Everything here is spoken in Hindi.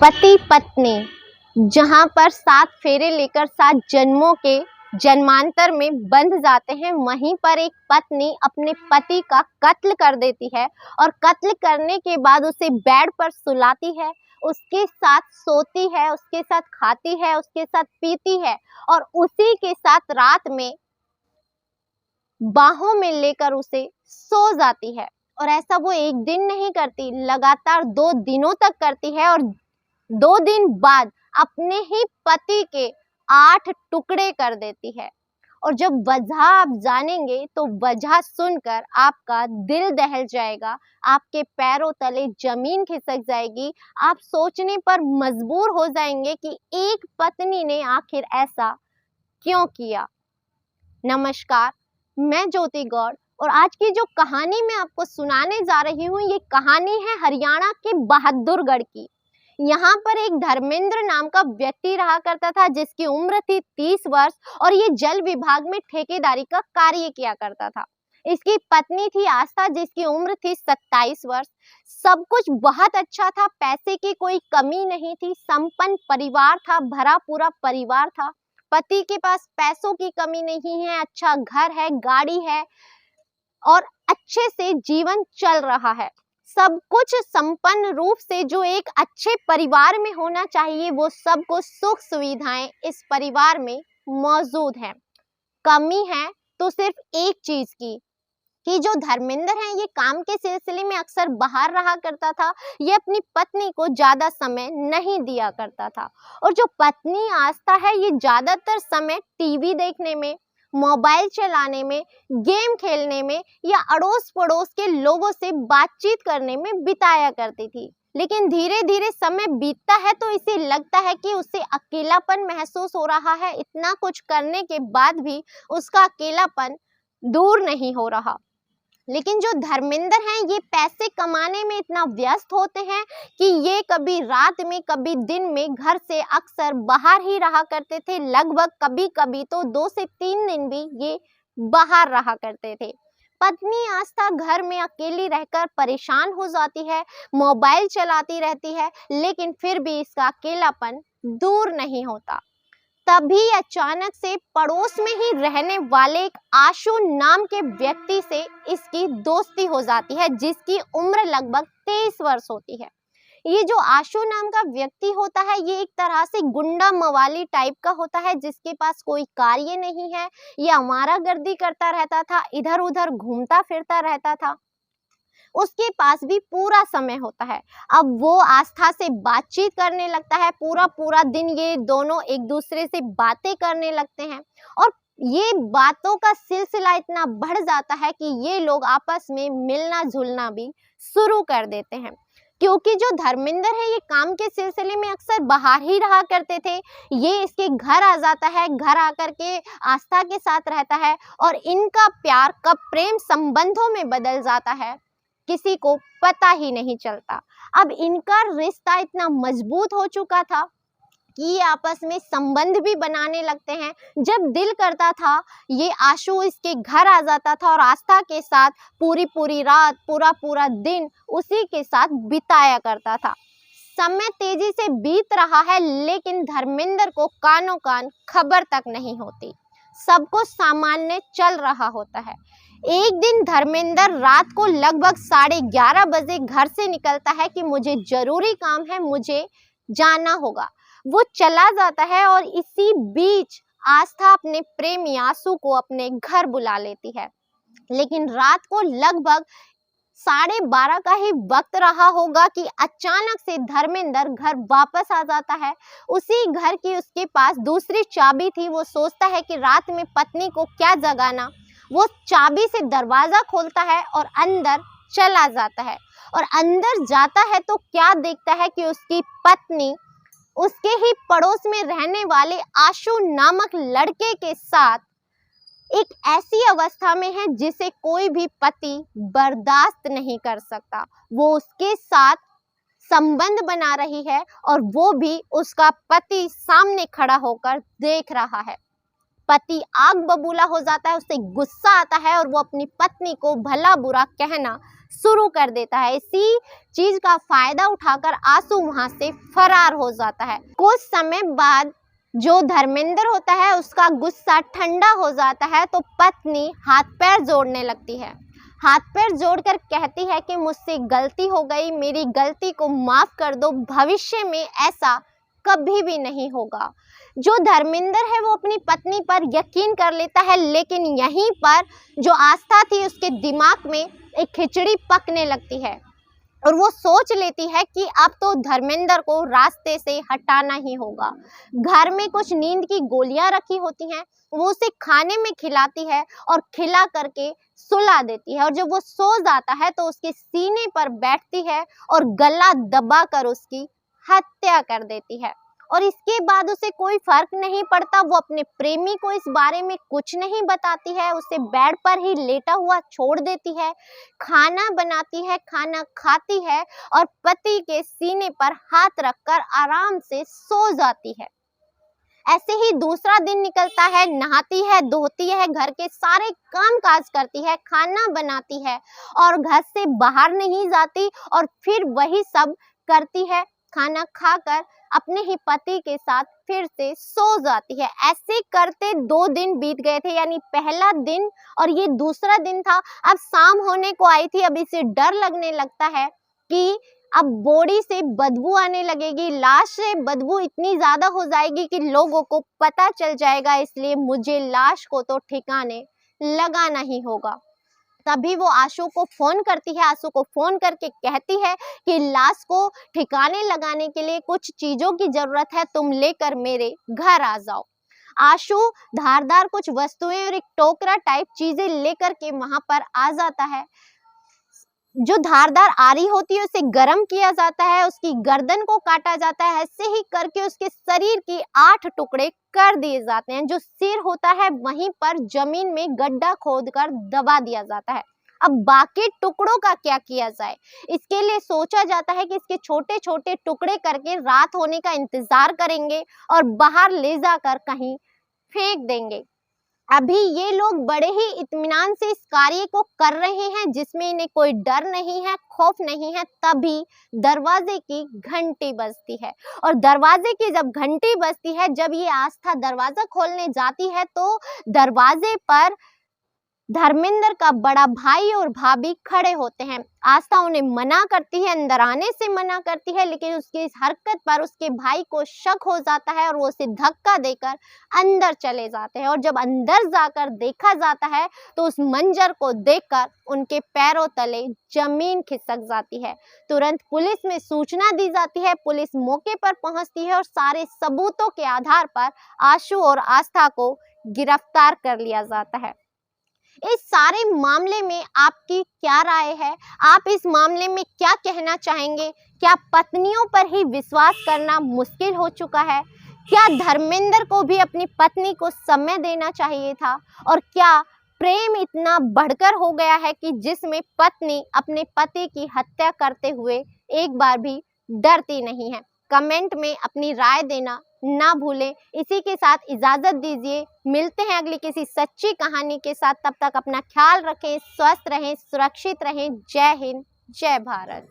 पति पत्नी जहां पर 7 फेरे लेकर 7 जन्मों के जन्मांतर में बंध जाते हैं, वहीं पर एक पत्नी अपने पति का कत्ल कर देती है और कत्ल करने के बाद उसे बेड पर सुलाती है, उसके साथ सोती है, उसके साथ खाती है, उसके साथ पीती है और उसी के साथ रात में बाहों में लेकर उसे सो जाती है। और ऐसा वो एक दिन नहीं करती, लगातार 2 दिनों तक करती है और 2 दिन बाद अपने ही पति के 8 टुकड़े कर देती है। और जब वजह आप जानेंगे तो वजह सुनकर आपका दिल दहल जाएगा, आपके पैरों तले जमीन खिसक जाएगी, आप सोचने पर मजबूर हो जाएंगे कि एक पत्नी ने आखिर ऐसा क्यों किया। नमस्कार, मैं ज्योति गौड़ और आज की जो कहानी मैं आपको सुनाने जा रही हूँ, ये कहानी है हरियाणा के बहादुरगढ़ की। यहाँ पर एक धर्मेंद्र नाम का व्यक्ति रहा करता था, जिसकी उम्र थी 30 वर्ष और ये जल विभाग में ठेकेदारी का कार्य किया करता था। इसकी पत्नी थी आस्था, जिसकी उम्र थी 27 वर्ष। सब कुछ बहुत अच्छा था, पैसे की कोई कमी नहीं थी, संपन्न परिवार था, भरा पूरा परिवार था। पति के पास पैसों की कमी नहीं है, अच्छा घर है, गाड़ी है और अच्छे से जीवन चल रहा है। सब कुछ संपन्न रूप से जो एक अच्छे परिवार में होना चाहिए, वो सब कुछ सुख सुविधाएं इस परिवार में मौजूद हैं। कमी है तो सिर्फ एक चीज की कि जो धर्मेंद्र है, ये काम के सिलसिले में अक्सर बाहर रहा करता था, ये अपनी पत्नी को ज्यादा समय नहीं दिया करता था। और जो पत्नी आस्था है, ये ज्यादातर समय टीवी देखने में, मोबाइल चलाने में, गेम खेलने में या अड़ोस पड़ोस के लोगों से बातचीत करने में बिताया करती थी। लेकिन धीरे धीरे समय बीतता है तो इसे लगता है कि उसे अकेलापन महसूस हो रहा है। इतना कुछ करने के बाद भी उसका अकेलापन दूर नहीं हो रहा। लेकिन जो धर्मेंद्र हैं, ये पैसे कमाने में इतना व्यस्त होते हैं कि ये कभी रात में कभी दिन में घर से अक्सर बाहर ही रहा करते थे। लगभग कभी कभी तो 2 से 3 दिन भी ये बाहर रहा करते थे। पत्नी आस्था घर में अकेली रहकर परेशान हो जाती है, मोबाइल चलाती रहती है, लेकिन फिर भी इसका अकेलापन दूर नहीं होता। तभी अचानक से पड़ोस में ही रहने वाले एक आशु नाम के व्यक्ति से इसकी दोस्ती हो जाती है, जिसकी उम्र लगभग 23 वर्ष होती है। ये जो आशु नाम का व्यक्ति होता है, ये एक तरह से गुंडा मवाली टाइप का होता है, जिसके पास कोई कार्य नहीं है। ये आवारागर्दी करता रहता था, इधर उधर घूमता फिरता रहता था, उसके पास भी पूरा समय होता है। अब वो आस्था से बातचीत करने लगता है, पूरा पूरा दिन ये दोनों एक दूसरे से बातें करने लगते हैं और ये बातों का सिलसिला इतना बढ़ जाता है कि ये लोग आपस में मिलना जुलना भी शुरू कर देते हैं। क्योंकि जो धर्मेंद्र है, ये काम के सिलसिले में अक्सर बाहर ही रहा करते थे, ये इसके घर आ जाता है, घर आकर के आस्था के साथ रहता है और इनका प्यार कब प्रेम संबंधों में बदल जाता है, किसी को पता ही नहीं चलता। अब इनका रिश्ता इतना मजबूत हो चुका था कि ये आपस में संबंध भी बनाने लगते हैं। जब दिल करता था, ये आशु इसके घर आ जाता था और आस्था के साथ पूरी पूरी रात, पूरा पूरा दिन उसी के साथ बिताया करता था। समय तेजी से बीत रहा है, लेकिन धर्मेंद्र को कानों कान खबर तक नहीं होती। सब कुछ सामान्य चल रहा होता है। एक दिन धर्मेंद्र रात को लगभग 11:30 बजे घर से निकलता है कि मुझे जरूरी काम है, मुझे जाना होगा। वो चला जाता है और इसी बीच आस्था अपने प्रेमी आशु को अपने घर बुला लेती है। लेकिन रात को लगभग 12:30 का ही वक्त रहा होगा कि अचानक से धर्मेंद्र घर वापस आ जाता है। उसी घर की उसके पास दूसरी चाबी थी। वो सोचता है कि रात में पत्नी को क्या जगाना। वो चाबी से दरवाजा खोलता है और अंदर चला जाता है और अंदर जाता है तो क्या देखता है कि उसकी पत्नी उसके ही पड़ोस में रहने वाले आशु नामक लड़के के साथ एक ऐसी अवस्था में है जिसे कोई भी पति बर्दाश्त नहीं कर सकता। वो उसके साथ संबंध बना रही है और वो भी उसका पति सामने खड़ा होकर देख रहा है। पति आग बबूला हो जाता है, उसे गुस्सा आता है और वो अपनी पत्नी को भला बुरा कहना शुरू कर देता है। इसी चीज का फायदा उठाकर आशु वहां से फरार हो जाता है। कुछ समय बाद जो धर्मेंद्र होता है उसका गुस्सा ठंडा हो जाता है तो पत्नी हाथ पैर जोड़ने लगती है। हाथ पैर जोड़कर कहती है कि मुझसे गलती हो गई, मेरी गलती को माफ कर दो, भविष्य में ऐसा कभी भी नहीं होगा। जो धर्मेंद्र है वो अपनी पत्नी पर यकीन कर लेता है, लेकिन यहीं पर जो आस्था थी उसके दिमाग में एक खिचड़ी पकने लगती है और वो सोच लेती है कि अब तो धर्मेंद्र को रास्ते से हटाना ही होगा। घर में कुछ नींद की गोलियां रखी होती हैं, वो उसे खाने में खिलाती है और खिला करके सुला देती है और जब वो सो जाता है तो उसके सीने पर बैठती है और गला दबाकर उसकी हत्या कर देती है। और इसके बाद उसे कोई फर्क नहीं पड़ता, वो अपने प्रेमी को इस बारे में कुछ नहीं बताती है, उसे बेड पर ही लेटा हुआ छोड़ देती है, खाना बनाती है, खाना खाती है और पति के सीने पर हाथ रखकर आराम से सो जाती है। ऐसे ही दूसरा दिन निकलता है, नहाती है, धोती है, घर के सारे काम काज करती है, खाना बनाती है और घर से बाहर नहीं जाती और फिर वही सब करती है। खाना खाकर अपने ही पति के साथ फिर से सो जाती है। ऐसे करते 2 दिन बीत गए थे, यानी पहला दिन और ये दूसरा दिन था। अब शाम होने को आई थी, अब इसे डर लगने लगता है कि अब बॉडी से बदबू आने लगेगी, लाश से बदबू इतनी ज्यादा हो जाएगी कि लोगों को पता चल जाएगा, इसलिए मुझे लाश को तो ठिकाने लगाना ही होगा। तभी वो आशु को फोन करती है, आशु को फोन करके कहती है कि लाश को ठिकाने लगाने के लिए कुछ चीजों की जरूरत है, तुम लेकर मेरे घर आ जाओ। आशु धारदार कुछ वस्तुएं और एक टोकरा टाइप चीजें लेकर के वहां पर आ जाता है। जो धारदार आरी होती है उसे गर्म किया जाता है, उसकी गर्दन को काटा जाता है, ऐसे ही करके उसके शरीर की 8 टुकड़े कर दिए जाते हैं। जो सिर होता है वहीं पर जमीन में गड्ढा खोदकर दबा दिया जाता है। अब बाकी टुकड़ों का क्या किया जाए, इसके लिए सोचा जाता है कि इसके छोटे छोटे टुकड़े करके रात होने का इंतजार करेंगे और बाहर ले जाकर कहीं फेंक देंगे। अभी ये लोग बड़े ही इत्मीनान से इस कार्य को कर रहे हैं जिसमें इन्हें कोई डर नहीं है, खौफ नहीं है। तभी दरवाजे की घंटी बजती है और दरवाजे की जब घंटी बजती है, जब ये आस्था दरवाजा खोलने जाती है तो दरवाजे पर धर्मेंद्र का बड़ा भाई और भाभी खड़े होते हैं। आस्था उन्हें मना करती है, अंदर आने से मना करती है, लेकिन उसकी इस हरकत पर उसके भाई को शक हो जाता है और वो उसे धक्का देकर अंदर चले जाते हैं। और जब अंदर जाकर देखा जाता है तो उस मंजर को देखकर उनके पैरों तले जमीन खिसक जाती है। तुरंत पुलिस में सूचना दी जाती है, पुलिस मौके पर पहुंचती है और सारे सबूतों के आधार पर आशु और आस्था को गिरफ्तार कर लिया जाता है। इस सारे मामले में आपकी क्या राय है? आप इस मामले में क्या कहना चाहेंगे? क्या पत्नियों पर ही विश्वास करना मुश्किल हो चुका है? क्या धर्मेंद्र को भी अपनी पत्नी को समय देना चाहिए था? और क्या प्रेम इतना बढ़कर हो गया है कि जिसमें पत्नी अपने पति की हत्या करते हुए एक बार भी डरती नहीं है? कमेंट में अपनी राय देना ना भूलें। इसी के साथ इजाजत दीजिए, मिलते हैं अगली किसी सच्ची कहानी के साथ। तब तक अपना ख्याल रखें, स्वस्थ रहें, सुरक्षित रहें। जय हिंद, जय भारत।